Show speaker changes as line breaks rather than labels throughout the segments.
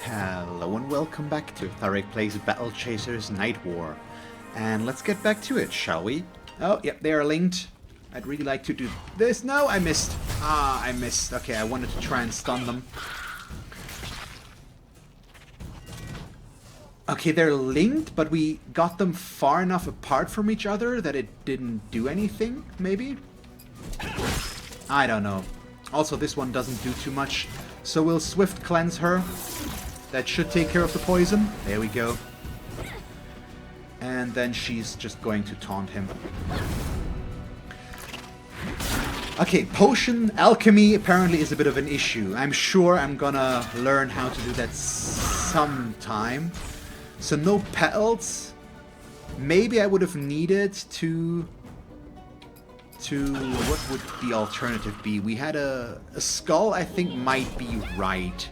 Hello and welcome back to Tharic Plays Battle Chasers Nightwar. And let's get back to it, shall we? Oh, yep, they are linked. I'd really like to do this. No, I missed. I missed. Okay, I wanted to try and stun them. Okay, they're linked, but we got them far enough apart from each other that it didn't do anything, maybe? I don't know. Also, this one doesn't do too much, so we'll Swift Cleanse her. That should take care of the poison. There we go. And then she's just going to taunt him. Okay, potion alchemy apparently is a bit of an issue. I'm sure I'm gonna learn how to do that sometime. So no petals. Maybe I would have needed to... What would the alternative be? We had a skull, I think, might be right.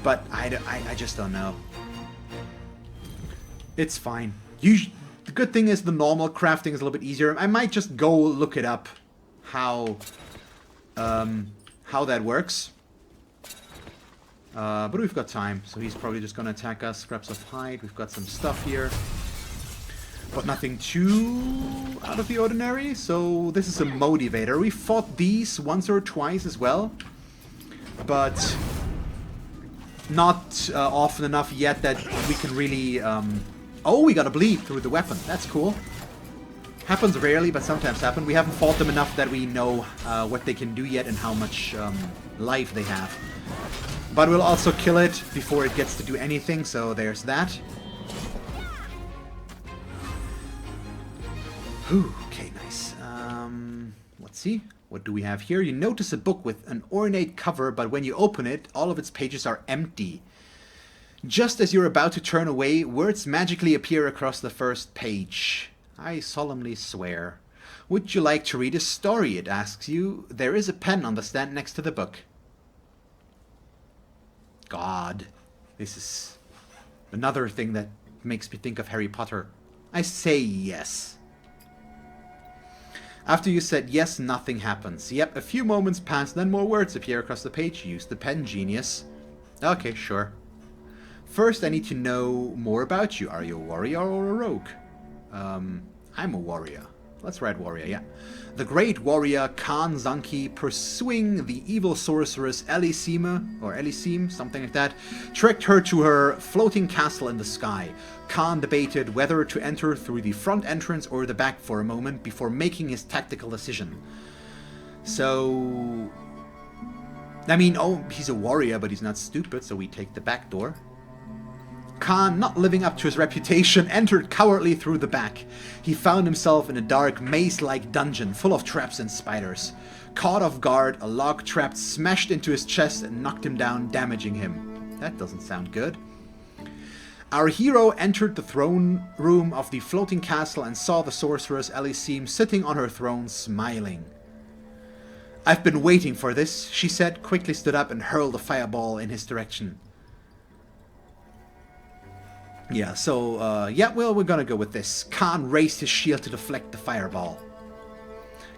But I just don't know. It's fine. The good thing is the normal crafting is a little bit easier. I might just go look it up. How that works. But we've got time, so he's probably just gonna attack us. Scraps of hide. We've got some stuff here. But nothing too out of the ordinary, so this is a motivator. We fought these once or twice as well, but not often enough yet that we can really... Oh, we got a bleed through the weapon. That's cool. Happens rarely, but sometimes happen. We haven't fought them enough that we know what they can do yet and how much life they have. But we'll also kill it before it gets to do anything, so there's that. Whew, okay, nice. Let's see. What do we have here? You notice a book with an ornate cover, but when you open it, all of its pages are empty. Just as you're about to turn away, words magically appear across the first page. I solemnly swear. Would you like to read a story? It asks you. There is a pen on the stand next to the book. God. This is another thing that makes me think of Harry Potter. I say yes. After you said yes, nothing happens. Yep, a few moments pass, then more words appear across the page. Use the pen, genius. Okay, sure. First, I need to know more about you. Are you a warrior or a rogue? I'm a warrior. Let's write warrior, yeah. The great warrior Khan Zanki, pursuing the evil sorceress Elisime, something like that, trekked her to her floating castle in the sky. Khan debated whether to enter through the front entrance or the back for a moment before making his tactical decision. So... I mean, oh, he's a warrior, but he's not stupid, so we take the back door. Khan, not living up to his reputation, entered cowardly through the back. He found himself in a dark, maze-like dungeon full of traps and spiders. Caught off guard, a log trap smashed into his chest and knocked him down, damaging him. That doesn't sound good. Our hero entered the throne room of the floating castle and saw the sorceress Elisime sitting on her throne, smiling. I've been waiting for this, she said, quickly stood up and hurled a fireball in his direction. Yeah, so, yeah, well, we're gonna go with this. Khan raised his shield to deflect the fireball.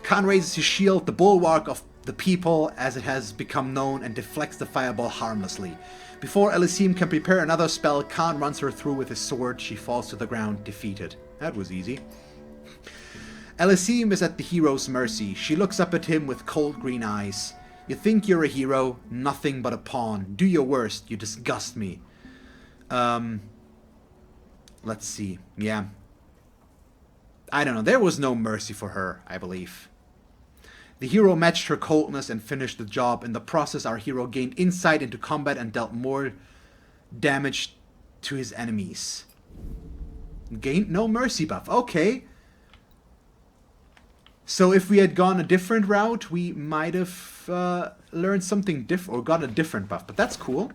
Khan raises his shield, the bulwark of the people, as it has become known, and deflects the fireball harmlessly. Before Elisime can prepare another spell, Khan runs her through with his sword. She falls to the ground, defeated. That was easy. Elisime is at the hero's mercy. She looks up at him with cold green eyes. You think you're a hero? Nothing but a pawn. Do your worst. You disgust me. Let's see. Yeah. I don't know. There was no mercy for her, I believe. The hero matched her coldness and finished the job. In the process, our hero gained insight into combat and dealt more damage to his enemies. Gained no mercy buff. Okay. So if we had gone a different route, we might have learned something different or got a different buff. But that's cool.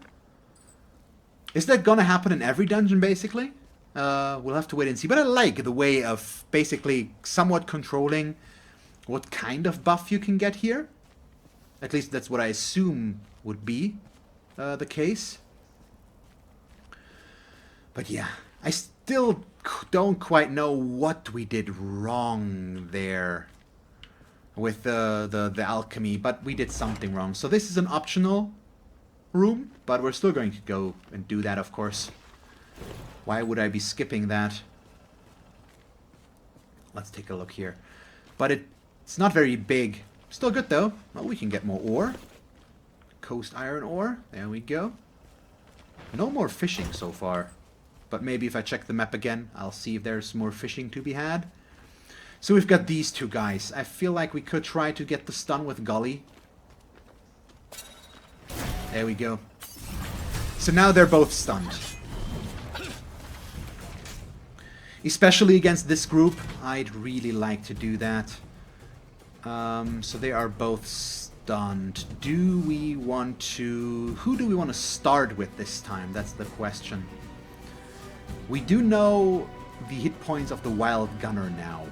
Is that gonna happen in every dungeon, basically? We'll have to wait and see. But I like the way of basically somewhat controlling what kind of buff you can get here. At least that's what I assume would be the case. But yeah, I still don't quite know what we did wrong there with the alchemy. But we did something wrong. So this is an optional room, but we're still going to go and do that, of course. Why would I be skipping that? Let's take a look here. But it's not very big. Still good, though. Well, we can get more ore. Coast iron ore. There we go. No more fishing so far. But maybe if I check the map again, I'll see if there's more fishing to be had. So we've got these two guys. I feel like we could try to get the stun with Gully. There we go. So now they're both stunned. Especially against this group, I'd really like to do that. So they are both stunned. Do we want to... Who do we want to start with this time? That's the question. We do know the hit points of the Wild Gunner now.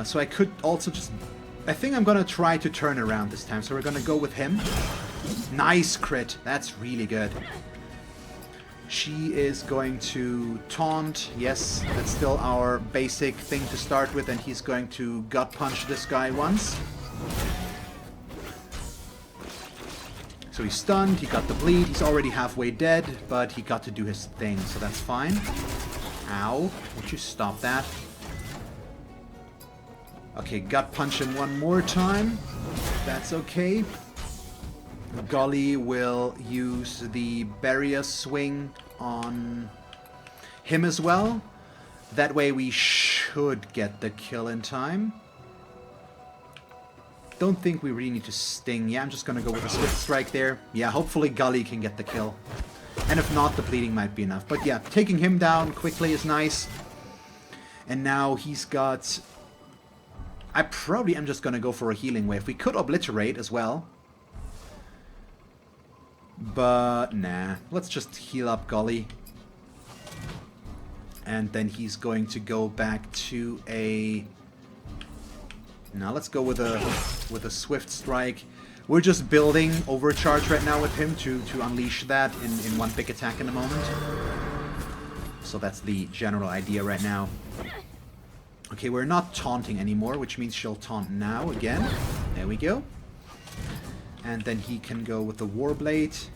So I could also just... I think I'm gonna try to turn around this time. So we're gonna go with him. Nice crit. That's really good. She is going to taunt. Yes, that's still our basic thing to start with. And he's going to gut punch this guy once. So he's stunned. He got the bleed. He's already halfway dead. But he got to do his thing. So that's fine. Ow. Would you stop that? Okay, gut punch him one more time. That's okay. Golly will use the barrier swing on him as well. That way we should get the kill in time. Don't think we really need to sting. Yeah, I'm just gonna go with a swift strike there. Yeah, hopefully Golly can get the kill. And if not, the bleeding might be enough. But yeah, taking him down quickly is nice. And now he's got... I probably am just gonna go for a healing wave. We could obliterate as well. But nah, let's just heal up Golly. And then he's going to go back to a... Now let's go with a swift strike. We're just building overcharge right now with him to unleash that in one big attack in a moment. So that's the general idea right now. Okay, we're not taunting anymore, which means she'll taunt now again. There we go. And then he can go with the Warblade.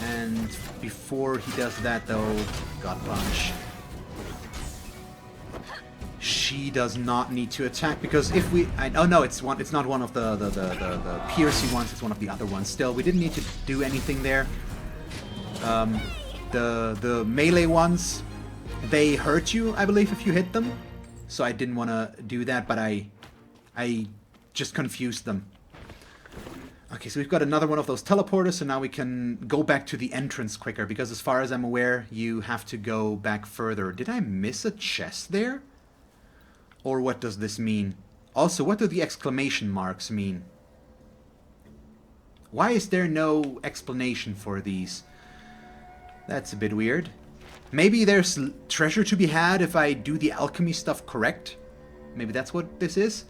And before he does that, though, Gut Punch. She does not need to attack because if we... oh no, it's not one of the piercing ones, it's one of the other ones. Still, we didn't need to do anything there. The melee ones... They hurt you, I believe, if you hit them. So I didn't want to do that, but I just confused them. Okay, so we've got another one of those teleporters, so now we can go back to the entrance quicker, because as far as I'm aware, you have to go back further. Did I miss a chest there? Or what does this mean? Also, what do the exclamation marks mean? Why is there no explanation for these? That's a bit weird. Maybe there's treasure to be had if I do the alchemy stuff correct. Maybe that's what this is.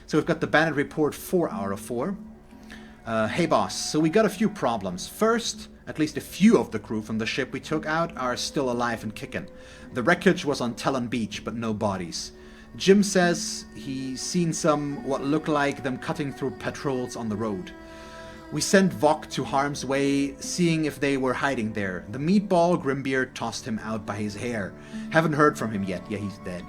So we've got the Bandit Report 4 out of 4. Hey boss, so we got a few problems. First, at least a few of the crew from the ship we took out are still alive and kicking. The wreckage was on Talon Beach, but no bodies. Jim says he's seen what look like them cutting through patrols on the road. We sent Vok to harm's way, seeing if they were hiding there. The meatball Grimbeard tossed him out by his hair. Haven't heard from him yet. Yeah, he's dead.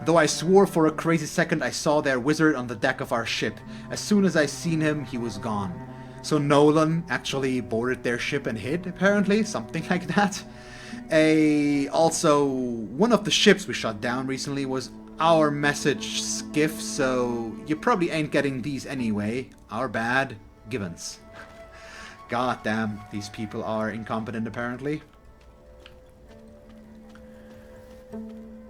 Though I swore for a crazy second I saw their wizard on the deck of our ship. As soon as I seen him, he was gone. So Nolan actually boarded their ship and hid, apparently. Something like that. Also, one of the ships we shot down recently was our message skiff, so you probably ain't getting these anyway. Our bad. Gibbons. God damn, these people are incompetent apparently.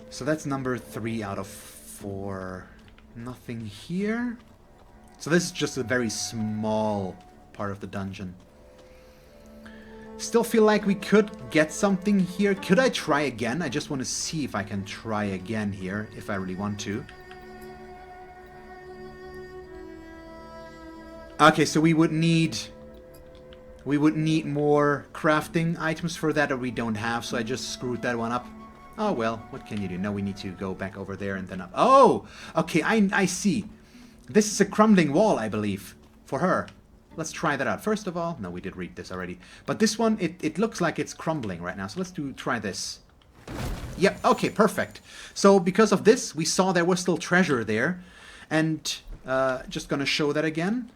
So that's number 3 out of 4. Nothing here. So this is just a very small part of the dungeon. Still feel like we could get something here. Could I try again? I just want to see if I can try again here, if I really want to. Okay, so we would need more crafting items for that, or we don't have, so I just screwed that one up. Oh well, what can you do? Now we need to go back over there and then up. Oh! Okay, I see. This is a crumbling wall, I believe, for her. Let's try that out. First of all, no, we did read this already. But this one, it looks like it's crumbling right now. So let's try this. Yep, okay, perfect. So because of this, we saw there was still treasure there. And just going to show that again.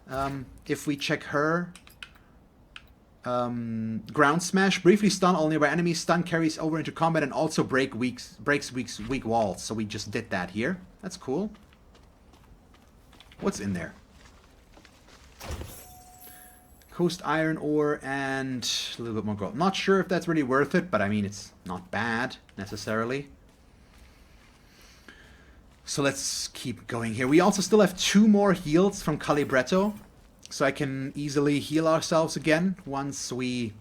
If we check her... ground smash, briefly stun only by enemies, stun carries over into combat and also breaks weak walls. So we just did that here. That's cool. What's in there? Coast iron ore and a little bit more gold. Not sure if that's really worth it, but I mean, it's not bad necessarily. So let's keep going here. We also still have 2 more heals from Calibretto. So I can easily heal ourselves again once we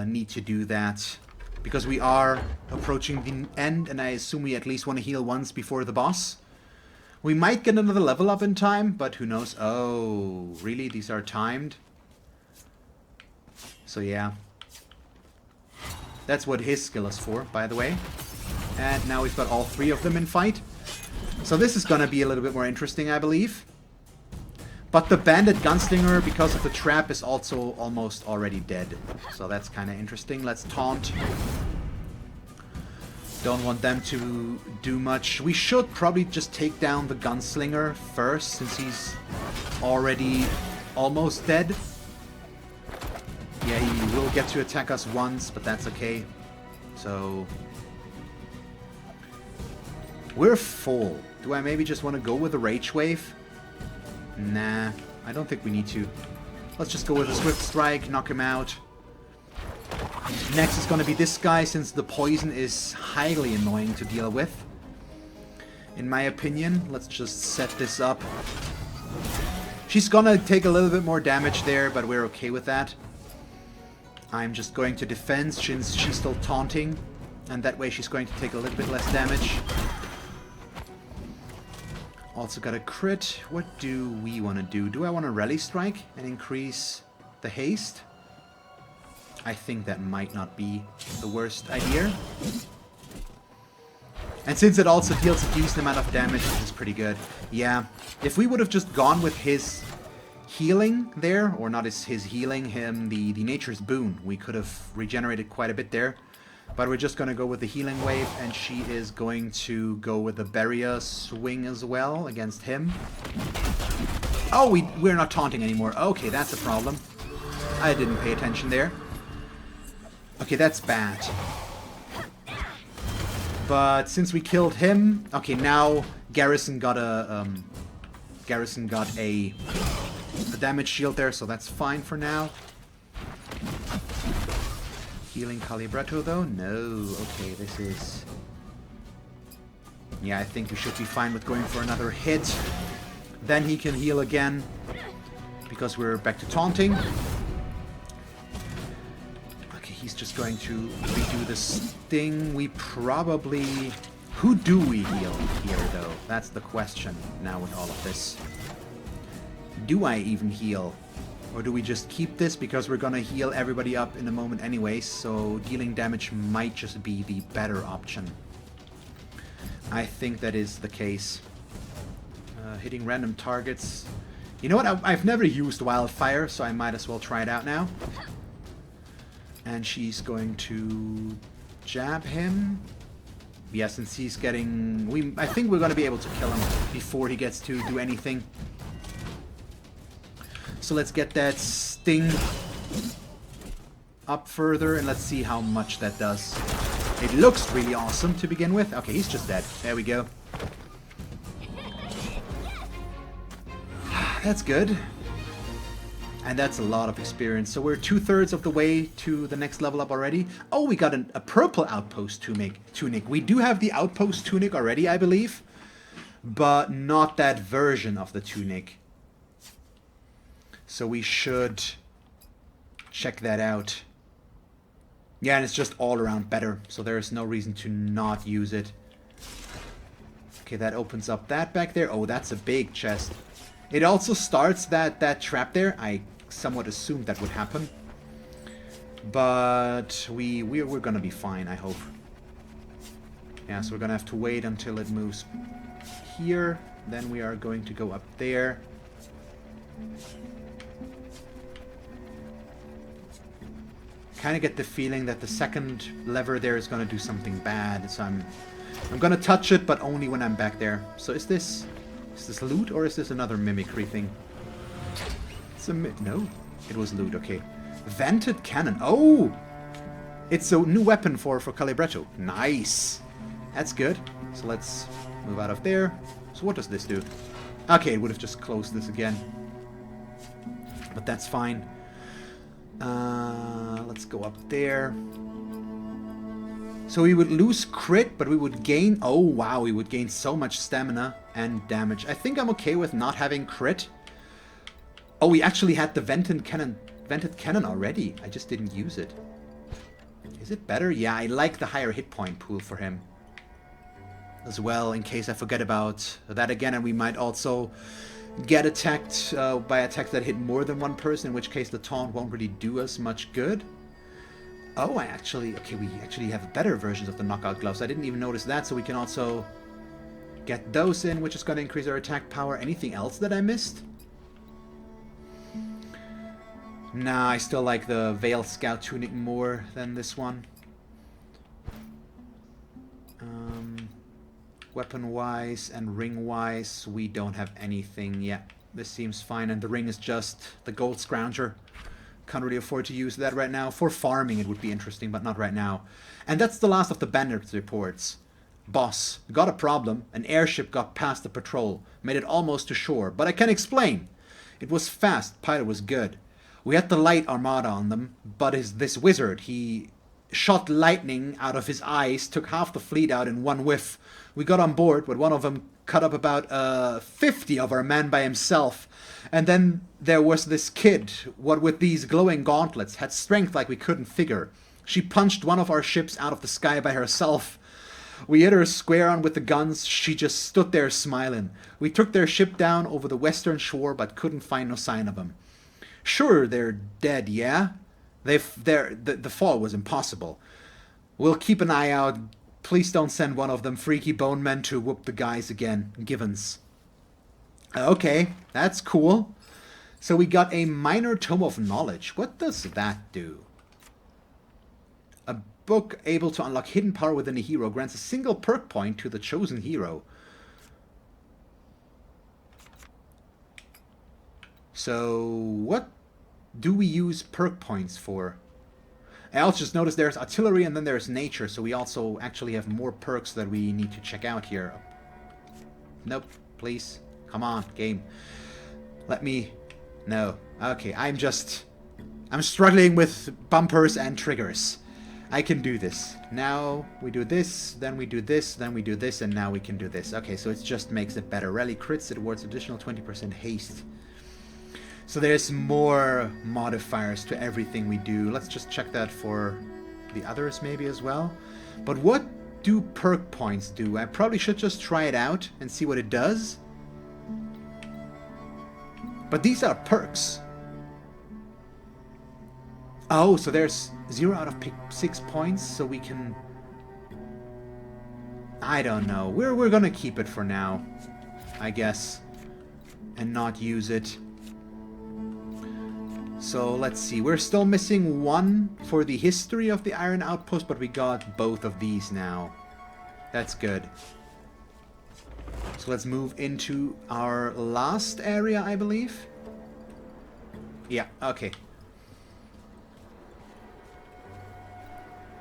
need to do that. Because we are approaching the end, and I assume we at least want to heal once before the boss. We might get another level up in time, but who knows. Oh, really? These are timed? So yeah. That's what his skill is for, by the way. And now we've got all 3 of them in fight. So this is going to be a little bit more interesting, I believe. But the bandit gunslinger, because of the trap, is also almost already dead. So that's kind of interesting. Let's taunt. Don't want them to do much. We should probably just take down the gunslinger first, since he's already almost dead. Yeah, he will get to attack us once, but that's okay. So... we're full. Do I maybe just want to go with a rage wave? Nah, I don't think we need to. Let's just go with a swift strike, knock him out. Next is going to be this guy, since the poison is highly annoying to deal with. In my opinion, let's just set this up. She's going to take a little bit more damage there, but we're okay with that. I'm just going to defend since she's still taunting. And that way she's going to take a little bit less damage. Also got a crit. What do we want to do? Do I want to rally strike and increase the haste? I think that might not be the worst idea. And since it also deals a decent amount of damage, which is pretty good. Yeah, if we would have just gone with his healing there, or not his healing, the nature's boon, we could have regenerated quite a bit there. But we're just going to go with the healing wave, and she is going to go with the barrier swing as well against him. Oh, we're not taunting anymore. Okay, that's a problem. I didn't pay attention there. Okay, that's bad. But since we killed him... okay, now Garrison got a damage shield there, so that's fine for now. Healing Calibretto though? No. Okay, this is... yeah, I think we should be fine with going for another hit. Then he can heal again, because we're back to taunting. Okay, he's just going to redo the sting. We probably... who do we heal here though? That's the question now with all of this. Do I even heal? Or do we just keep this because we're gonna heal everybody up in a moment anyway, so dealing damage might just be the better option. I think that is the case. Hitting random targets. You know what? I've never used Wildfire, so I might as well try it out now. And she's going to jab him. Yeah, since he's getting... I think we're gonna be able to kill him before he gets to do anything. So let's get that sting up further, and let's see how much that does. It looks really awesome to begin with. Okay, he's just dead. There we go. That's good. And that's a lot of experience. So we're 2/3 of the way to the next level up already. Oh, we got a purple outpost tunic. We do have the outpost tunic already, I believe. But not that version of the tunic. So we should check that out. Yeah, and it's just all around better, so there's no reason to not use it. Okay, that opens up that back there. Oh, that's a big chest. It also starts that trap there. I somewhat assumed that would happen. But we're gonna be fine, I hope. Yeah, so we're gonna have to wait until it moves here. then we are going to go up there. Kind of get the feeling that the second lever there is going to do something bad, so I'm going to touch it, but only when I'm back there. So is this loot, or is this another mimicry thing? It's a no, it was loot. Okay, vented cannon. Oh, it's a new weapon for Calibretto. Nice, that's good. So let's move out of there. So what does this do? Okay, it would have just closed this again, but that's fine. Let's go up there. So we would lose crit, but we would gain... Oh, wow, we would gain so much stamina and damage. I think I'm okay with not having crit. Oh, we actually had the vented cannon already. I just didn't use it. Is it better? Yeah, I like the higher hit point pool for him as well, in case I forget about that again, and we might also get attacked by attacks that hit more than one person, in which case the taunt won't really do us much good. Oh, we actually have better versions of the knockout gloves. I didn't even notice that, so we can also get those in, which is going to increase our attack power. Anything else that I missed? Nah, I still like the Veil Scout tunic more than this one. Weapon-wise and ring-wise, we don't have anything yet. This seems fine, and the ring is just the gold scrounger. Can't really afford to use that right now. For farming it would be interesting, but not right now. And that's the last of the bandits reports. Boss, got a problem. An airship got past the patrol. Made it almost to shore, but I can explain. It was fast, pilot was good. We had the light armada on them, but this wizard, he shot lightning out of his eyes, took half the fleet out in one whiff. We got on board, but one of them cut up about 50 of our men by himself. And then there was this kid, what with these glowing gauntlets, had strength like we couldn't figure. She punched one of our ships out of the sky by herself. We hit her square on with the guns. She just stood there smiling. We took their ship down over the western shore, but couldn't find no sign of them. Sure, they're dead, yeah? The fall was impossible. We'll keep an eye out. Please don't send one of them freaky bone men to whoop the guys again. Givens. Okay, that's cool. So we got a minor tome of knowledge. What does that do? A book able to unlock hidden power within a hero grants a single perk point to the chosen hero. So what do we use perk points for? I also just noticed there's artillery and then there's nature, so we also actually have more perks that we need to check out here. Nope, please. Come on, game. Let me... No. Okay, I'm struggling with bumpers and triggers. I can do this. Now we do this, then we do this, then we do this, and now we can do this. Okay, so it just makes it better. Rally crits, it awards additional 20% haste. So there's more modifiers to everything we do. Let's just check that for the others maybe as well. But what do perk points do? I probably should just try it out and see what it does. But these are perks. Oh, so there's 0 out of 6 points, so we can... I don't know. We're gonna keep it for now, I guess, and not use it. So let's see, we're still missing one for the history of the Iron Outpost, but we got both of these now. That's good. So let's move into our last area, I believe. Yeah, okay.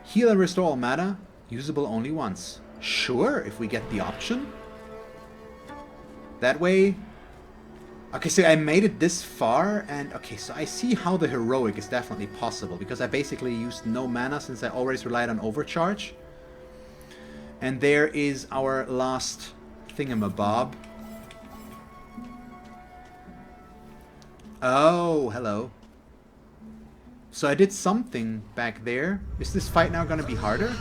Heal and restore all mana, usable only once. Sure, if we get the option. That way... Okay, so I made it this far, and okay, so I see how the heroic is definitely possible, because I basically used no mana since I always relied on overcharge. And there is our last thingamabob. Oh, hello. So I did something back there. Is this fight now going to be harder?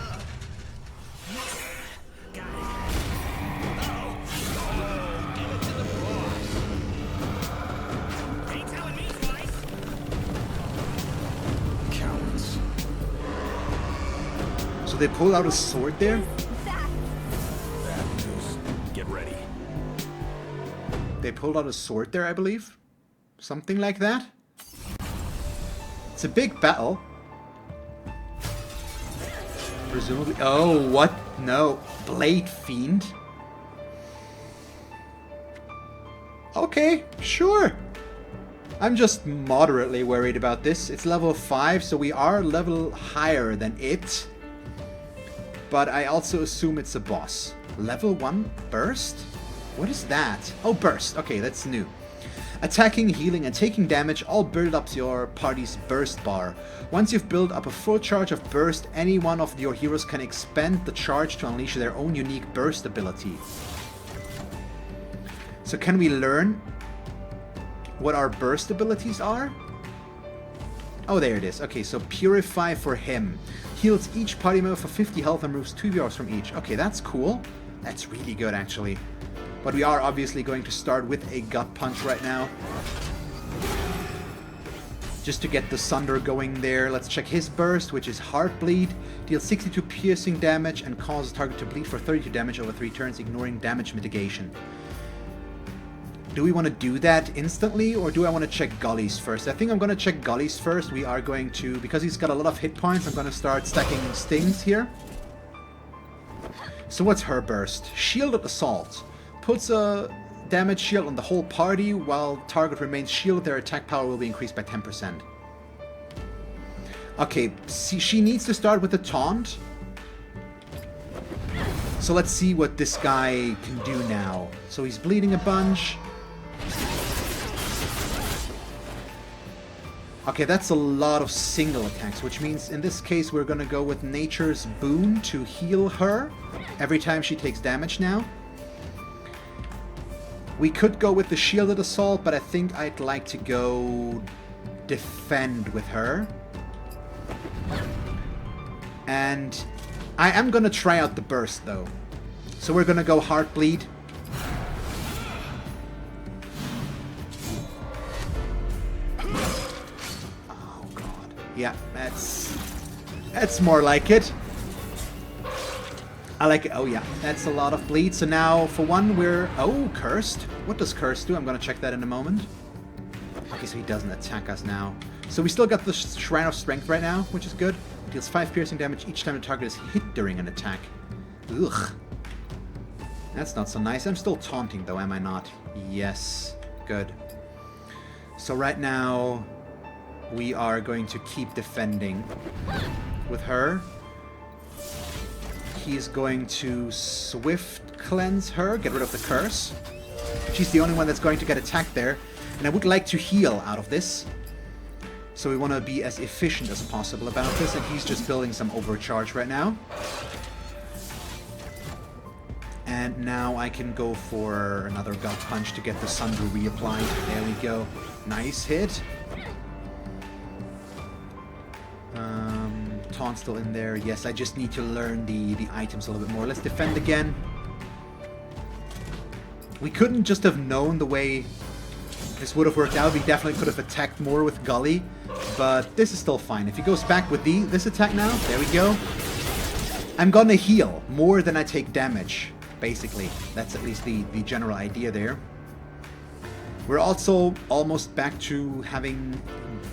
So they pulled out a sword there?
Bad news. Get ready.
pulled out a sword there, I believe. Something like that. It's a big battle. Presumably... Oh, what? No. Blade Fiend. Okay, sure. I'm just moderately worried about this. It's level 5, so we are a level higher than it. But I also assume it's a boss. Level 1 burst? What is that? Oh, burst. Okay, that's new. Attacking, healing, and taking damage all build up your party's burst bar. Once you've built up a full charge of burst, any one of your heroes can expend the charge to unleash their own unique burst ability. So can we learn what our burst abilities are? Oh, there it is. Okay, so Purify for him. Heals each party member for 50 health and removes 2 heroes from each. Okay, that's cool. That's really good, actually. But we are obviously going to start with a gut punch right now. Just to get the Sunder going there. Let's check his burst, which is Heartbleed. Deals 62 piercing damage and causes target to bleed for 32 damage over 3 turns, ignoring damage mitigation. Do we want to do that instantly, or do I want to check Gully's first? I think I'm going to check Gully's first. We are going to, because he's got a lot of hit points, I'm going to start stacking stings here. So what's her burst? Shielded Assault. Puts a damage shield on the whole party. While target remains shielded, their attack power will be increased by 10%. Okay, see, she needs to start with the taunt. So let's see what this guy can do now. So he's bleeding a bunch. Okay, that's a lot of single attacks, which means in this case we're gonna go with Nature's Boon to heal her every time she takes damage now. We could go with the Shielded Assault, but I think I'd like to go defend with her. And I am gonna try out the burst though. So we're gonna go Heartbleed. Yeah, that's more like it. I like it. Oh yeah, that's a lot of bleed. So now, for one, we're... Oh, Cursed. What does Cursed do? I'm going to check that in a moment. Okay, so he doesn't attack us now. So we still got the Shrine of Strength right now, which is good. Deals 5 piercing damage each time the target is hit during an attack. Ugh. That's not so nice. I'm still taunting though, am I not? Yes. Good. So right now... we are going to keep defending with her. He's going to Swift Cleanse her, get rid of the curse. She's the only one that's going to get attacked there. And I would like to heal out of this. So we want to be as efficient as possible about this. And he's just building some overcharge right now. And now I can go for another gut punch to get the Sunder reapplied. There we go. Nice hit. Taunt still in there. Yes, I just need to learn the items a little bit more. Let's defend again. We couldn't just have known the way this would have worked out. We definitely could have attacked more with Gully, but this is still fine. If he goes back with this attack now, there we go. I'm gonna heal more than I take damage, basically. That's at least the general idea there. We're also almost back to having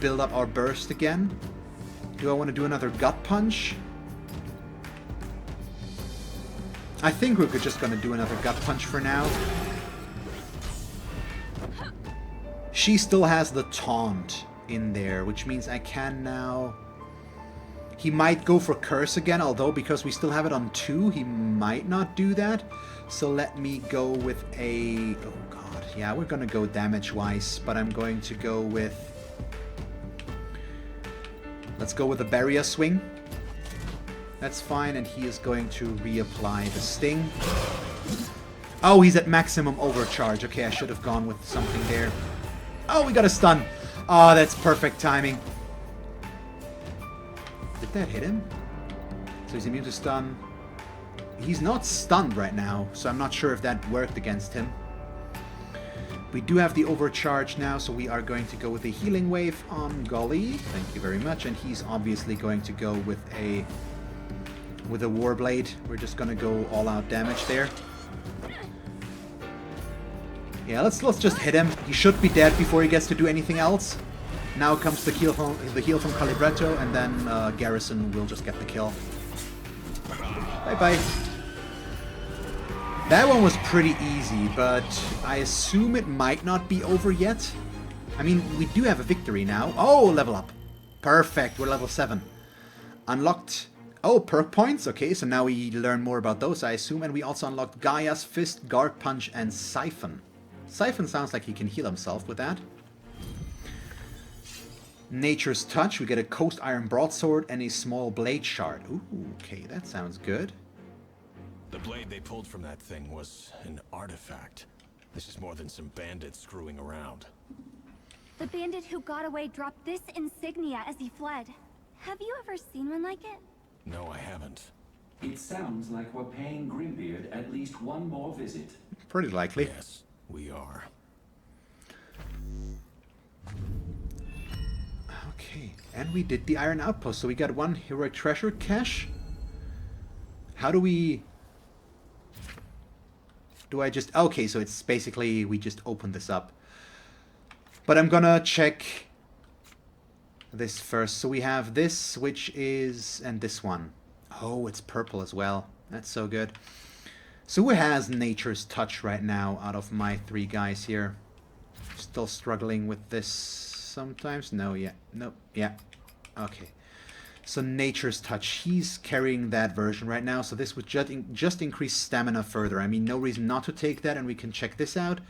built up our burst again. Do I want to do another gut punch? I think we're just going to do another gut punch for now. She still has the taunt in there, which means I can now... He might go for Curse again, although because we still have it on 2, he might not do that. So let me go with a... Oh god, yeah, we're going to go damage-wise, but I'm going to go with... Let's go with a Barrier Swing. That's fine, and he is going to reapply the Sting. Oh, he's at maximum overcharge. Okay, I should have gone with something there. Oh, we got a stun. Oh, that's perfect timing. Did that hit him? So he's immune to stun. He's not stunned right now, so I'm not sure if that worked against him. We do have the overcharge now, so we are going to go with a healing wave on Gully. Thank you very much. And he's obviously going to go with a Warblade. We're just going to go all out damage there. Yeah, let's just hit him. He should be dead before he gets to do anything else. Now comes the heal from Calibretto, and then Garrison will just get the kill. Bye-bye. That one was pretty easy, but I assume it might not be over yet. I mean, we do have a victory now. Oh, level up. Perfect, we're level 7. Unlocked... Oh, perk points. Okay, so now we learn more about those, I assume. And we also unlocked Gaia's Fist, Guard Punch, and Siphon. Siphon sounds like he can heal himself with that. Nature's Touch. We get a Coast Iron Broadsword and a small blade shard. Ooh, okay, that sounds good.
The blade they pulled from that thing was an artifact. This is more than some bandits screwing around.
The bandit who got away dropped this insignia as he fled. Have you ever seen one like it?
No, I haven't.
It sounds like we're paying Grimbeard at least one more visit.
Pretty likely.
Yes, we are.
Okay, and we did the Iron Outpost, so we got 1 heroic treasure cache. How do we... Do I just... Okay, so it's basically we just open this up. But I'm gonna check this first. So we have this, which is... And this one. Oh, it's purple as well. That's so good. So who has Nature's Touch right now out of my 3 guys here? Still struggling with this sometimes? No, yeah. Nope, yeah. Okay. So Nature's Touch, he's carrying that version right now. So this would just increase stamina further. I mean, no reason not to take that, and we can check this out.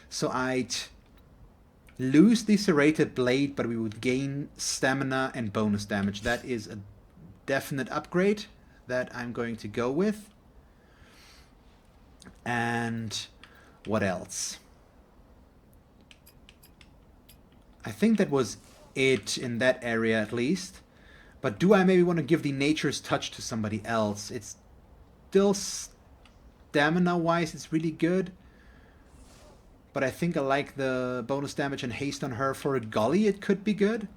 So I'd lose the serrated blade, but we would gain stamina and bonus damage. That is a definite upgrade that I'm going to go with. And what else? I think that was it in that area at least. But do I maybe want to give the Nature's Touch to somebody else? It's still stamina-wise, it's really good. But I think I like the bonus damage and haste on her. For a Gully, it could be good.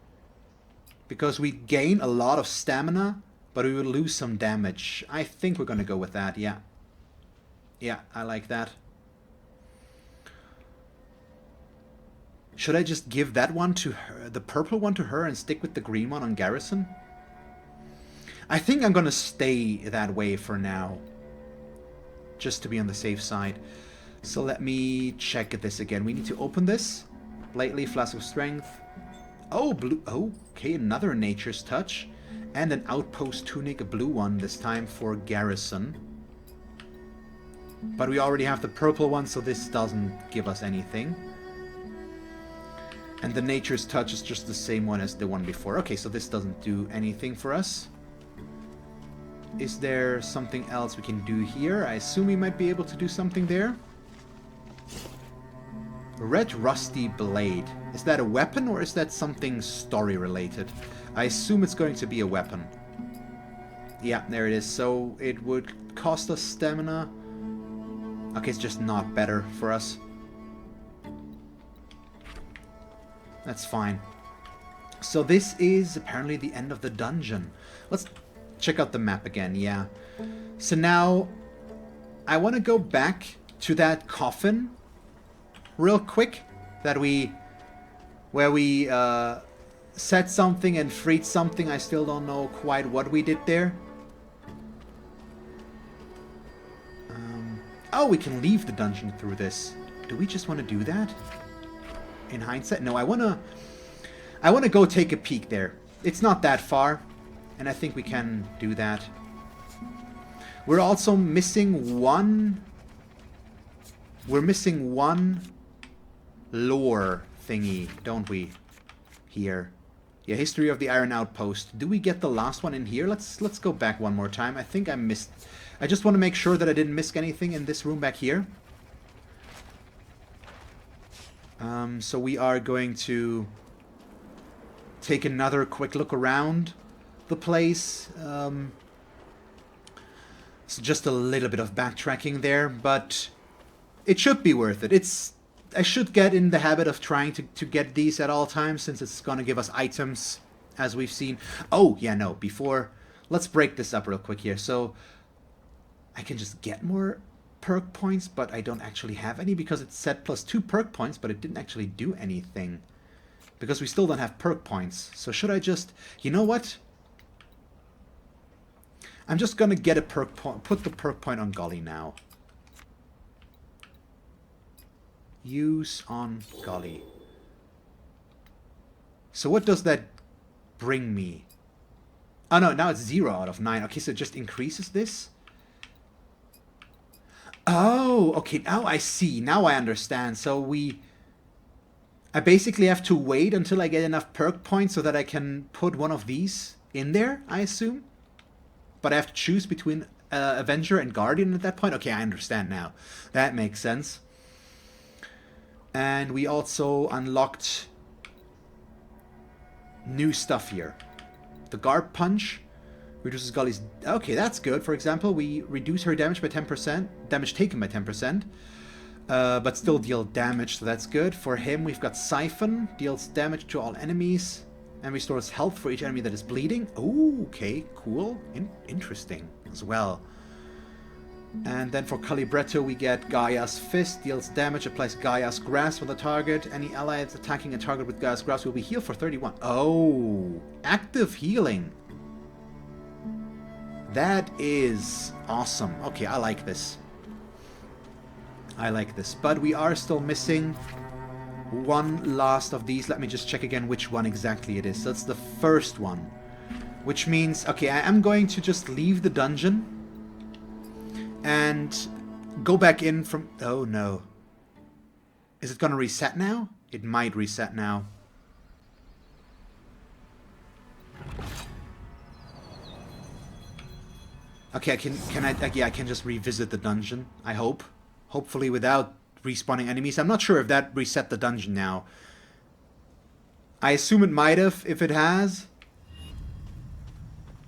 Because we gain a lot of stamina, but we will lose some damage. I think we're going to go with that, yeah. Yeah, I like that. Should I just give that one to her, the purple one to her, and stick with the green one on Garrison? I think I'm going to stay that way for now. Just to be on the safe side. So let me check this again. We need to open this. Blately, Flask of Strength. Oh, blue. Oh, okay, another Nature's Touch. And an Outpost Tunic, a blue one, this time for Garrison. But we already have the purple one, so this doesn't give us anything. And the Nature's Touch is just the same one as the one before. Okay, so this doesn't do anything for us. Is there something else we can do here? I assume we might be able to do something there. Red Rusty Blade. Is that a weapon or is that something story related? I assume it's going to be a weapon. Yeah, there it is. So it would cost us stamina. Okay, it's just not better for us. That's fine. So this is apparently the end of the dungeon. Let's check out the map again, yeah. So now I want to go back to that coffin real quick where we said something and freed something. I still don't know quite what we did there. Oh, we can leave the dungeon through this. Do we just want to do that? In hindsight? No, I wanna go take a peek there. It's not that far, and I think we can do that. We're also missing one... We're missing one lore thingy, don't we? Here. Yeah, History of the Iron Outpost. Do we get the last one in here? Let's go back one more time. I think I missed... I just want to make sure that I didn't miss anything in this room back here. So we are going to take another quick look around the place. It's just a little bit of backtracking there, but it should be worth it. I should get in the habit of trying to get these at all times, since it's going to give us items, as we've seen. Oh, yeah, no, before... Let's break this up real quick here. So I can just get more perk points, but I don't actually have any because it said +2 perk points, but it didn't actually do anything. Because we still don't have perk points. So should I just... You know what? I'm just gonna get a perk point, put the perk point on Golly now. Use on Golly. So what does that bring me? Oh no, now it's 0 out of 9. Okay, so it just increases this? Oh, okay, now I see. Now I understand. So I basically have to wait until I get enough perk points so that I can put one of these in there, I assume? But I have to choose between Avenger and Guardian at that point? Okay, I understand now. That makes sense. And we also unlocked new stuff here. The Guard Punch reduces Golly's... Okay, that's good. For example, we reduce her damage by 10%. Damage taken by 10%. But still deal damage, so that's good. For him, we've got Siphon. Deals damage to all enemies. And restores health for each enemy that is bleeding. Oh, okay, cool. Interesting as well. And then for Calibretto, we get Gaia's Fist. Deals damage, applies Gaia's Grasp on the target. Any allies attacking a target with Gaia's Grasp will be healed for 31. Oh, active healing. That is awesome. Okay, I like this. I like this. But we are still missing one last of these. Let me just check again which one exactly it is. That's the first one. Which means, okay, I am going to just leave the dungeon and go back in from... Oh no. Is it gonna reset now? It might reset now. Okay, I can just revisit the dungeon, I hope. Hopefully without respawning enemies. I'm not sure if that reset the dungeon now. I assume it might have, if it has.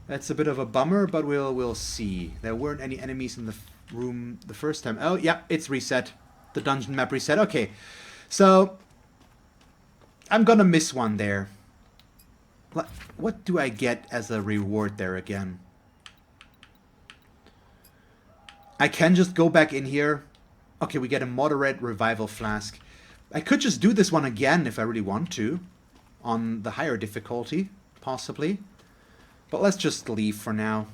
That's a bit of a bummer, but we'll see. There weren't any enemies in the room the first time. Oh, yeah, it's reset. The dungeon map reset. Okay, so I'm gonna miss one there. What do I get as a reward there again? I can just go back in here. Okay, we get a moderate revival flask. I could just do this one again if I really want to. On the higher difficulty, possibly. But let's just leave for now.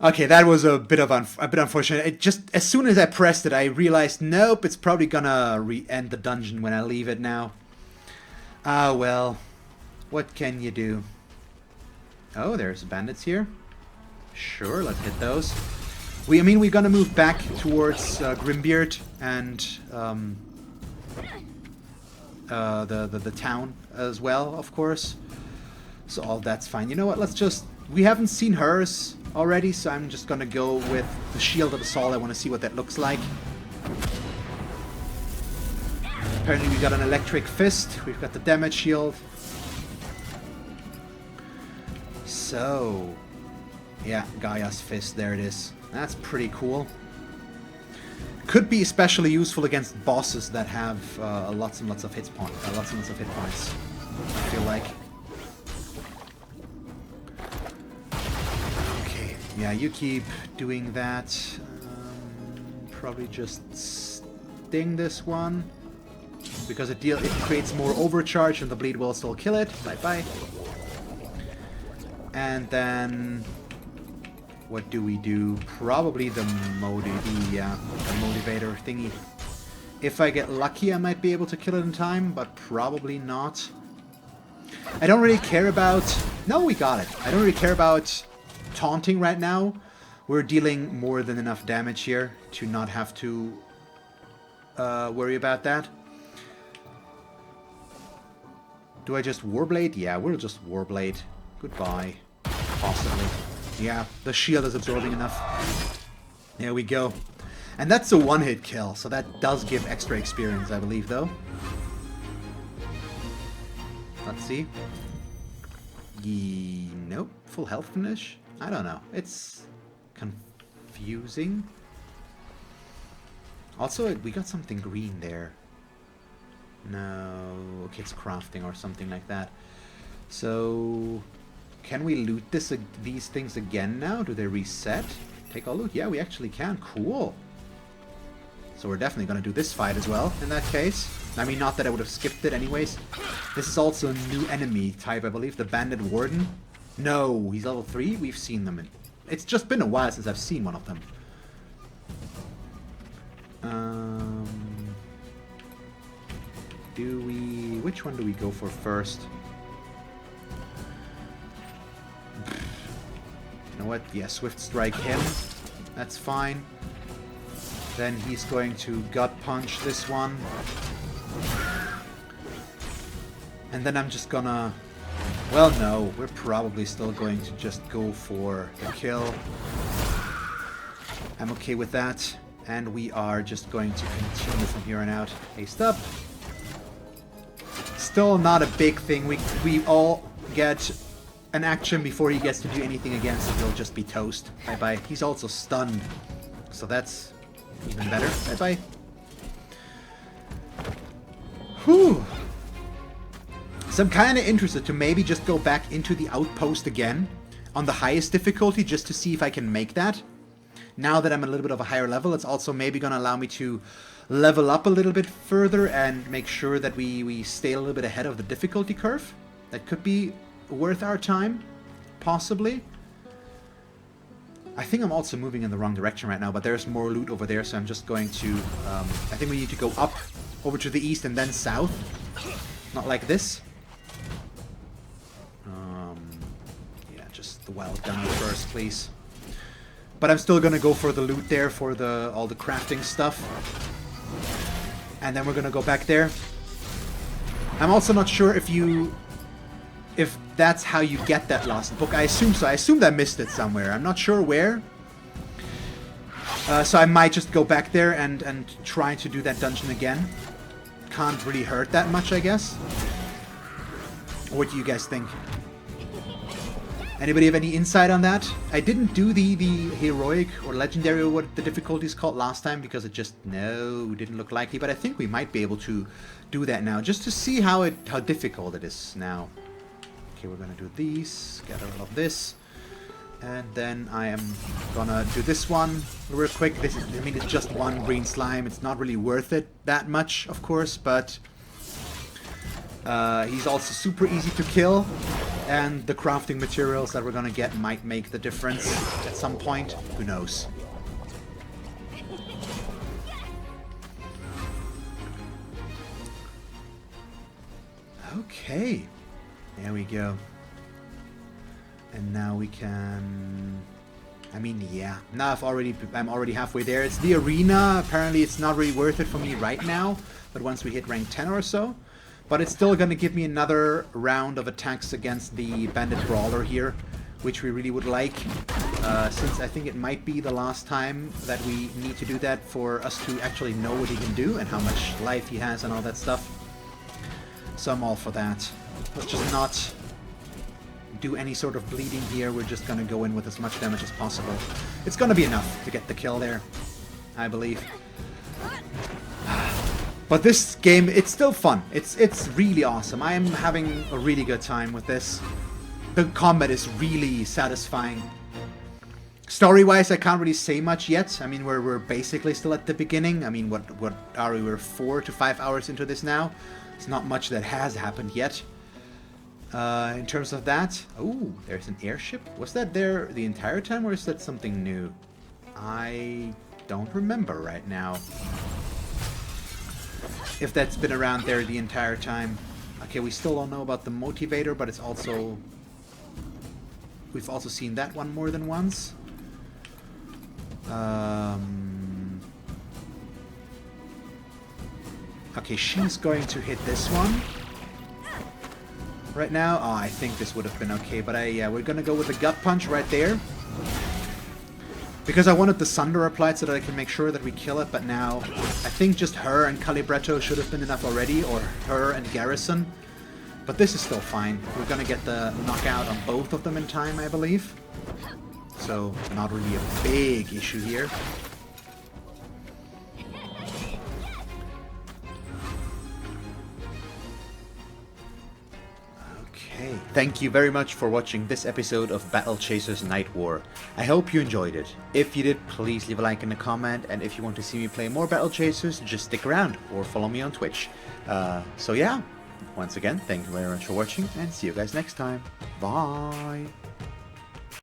Okay, that was a bit unfortunate. It just, as soon as I pressed it, I realized, nope, it's probably gonna end the dungeon when I leave it now. Ah, well. What can you do? Oh, there's bandits here. Sure, let's hit those. I mean, we're gonna move back towards Grimbeard and the town as well, of course. So all that's fine. You know what? Let's just... We haven't seen hers already, so I'm just gonna go with the Shield of Assault. I want to see what that looks like. Apparently we got an electric fist. We've got the damage shield. So... Yeah, Gaia's Fist, there it is. That's pretty cool. Could be especially useful against bosses that have lots and lots of hit points. I feel like. Okay, yeah, you keep doing that. Probably just sting this one because it creates more overcharge, and the bleed will still kill it. Bye bye. And then. What do we do? Probably the motivator thingy. If I get lucky, I might be able to kill it in time, but probably not. I don't really care about... No, we got it. I don't really care about taunting right now. We're dealing more than enough damage here to not have to worry about that. Do I just Warblade? Yeah, we'll just Warblade. Goodbye. Possibly. Yeah, the shield is absorbing enough. There we go. And that's a one-hit kill, so that does give extra experience, I believe, though. Let's see. Nope. Full health finish? I don't know. It's confusing. Also, we got something green there. No. Okay, it's crafting or something like that. So... Can we loot these things again now? Do they reset? take all loot? Yeah, we actually can. Cool. So we're definitely going to do this fight as well, in that case. I mean, not that I would have skipped it anyways. This is also a new enemy type, I believe. The Bandit Warden. No, he's level 3? We've seen them. It's just been a while since I've seen one of them. Which one do we go for first? You know what? Yeah, Swift Strike him. That's fine. Then he's going to Gut Punch this one. And then I'm just gonna... Well, no. We're probably still going to just go for the kill. I'm okay with that. And we are just going to continue from here on out. Haste up. Still not a big thing. We all get an action before he gets to do anything again, so he'll just be toast. Bye-bye. He's also stunned. So that's even better. Bye-bye. Whew. So I'm kind of interested to maybe just go back into the outpost again on the highest difficulty just to see if I can make that. Now that I'm a little bit of a higher level, it's also maybe going to allow me to level up a little bit further and make sure that we stay a little bit ahead of the difficulty curve. That could be worth our time, possibly. I think I'm also moving in the wrong direction right now, but there's more loot over there, so I'm just going to... I think we need to go up, over to the east, and then south. Not like this. Yeah, just the wild gun first, please. But I'm still gonna go for the loot there, for all the crafting stuff. And then we're gonna go back there. I'm also not sure if that's how you get that lost book. I assume so. I assumed I missed it somewhere. I'm not sure where. So I might just go back there and try to do that dungeon again. Can't really hurt that much, I guess. What do you guys think? Anybody have any insight on that? I didn't do the heroic or legendary or what the difficulty is called last time because it just didn't look likely. But I think we might be able to do that now just to see how difficult it is now. Okay, we're gonna do these. Get all of this, and then I am gonna do this one real quick. This is, I mean, it's just one green slime. It's not really worth it that much, of course, but he's also super easy to kill. And the crafting materials that we're gonna get might make the difference at some point. Who knows? Okay. There we go. And now we can... I mean, yeah. Now I'm already halfway there. It's the arena. Apparently it's not really worth it for me right now. But once we hit rank 10 or so... But it's still going to give me another round of attacks against the Bandit Brawler here, which we really would like, since I think it might be the last time that we need to do that for us to actually know what he can do and how much life he has and all that stuff. So I'm all for that. Let's just not do any sort of bleeding here. We're just going to go in with as much damage as possible. It's going to be enough to get the kill there, I believe. But this game, it's still fun. It's really awesome. I am having a really good time with this. The combat is really satisfying. Story-wise, I can't really say much yet. I mean, we're basically still at the beginning. I mean, what are we? We're 4 to 5 hours into this now. It's not much that has happened yet. In terms of that, oh, there's an airship. Was that there the entire time, or is that something new? I don't remember right now. If that's been around there the entire time. Okay, we still don't know about the motivator, but it's also... We've also seen that one more than once. Okay, she's going to hit this one. Right now? Oh, I think this would have been okay, but yeah, we're gonna go with the gut punch right there. Because I wanted the Sunder applied so that I can make sure that we kill it, but now I think just her and Calibretto should have been enough already, or her and Garrison. But this is still fine. We're gonna get the knockout on both of them in time, I believe. So, not really a big issue here. Okay, thank you very much for watching this episode of Battle Chasers Nightwar. I hope you enjoyed it. If you did, please leave a like and a comment, and if you want to see me play more Battle Chasers, just stick around or follow me on Twitch. So yeah, once again, thank you very much for watching, and see you guys next time. Bye!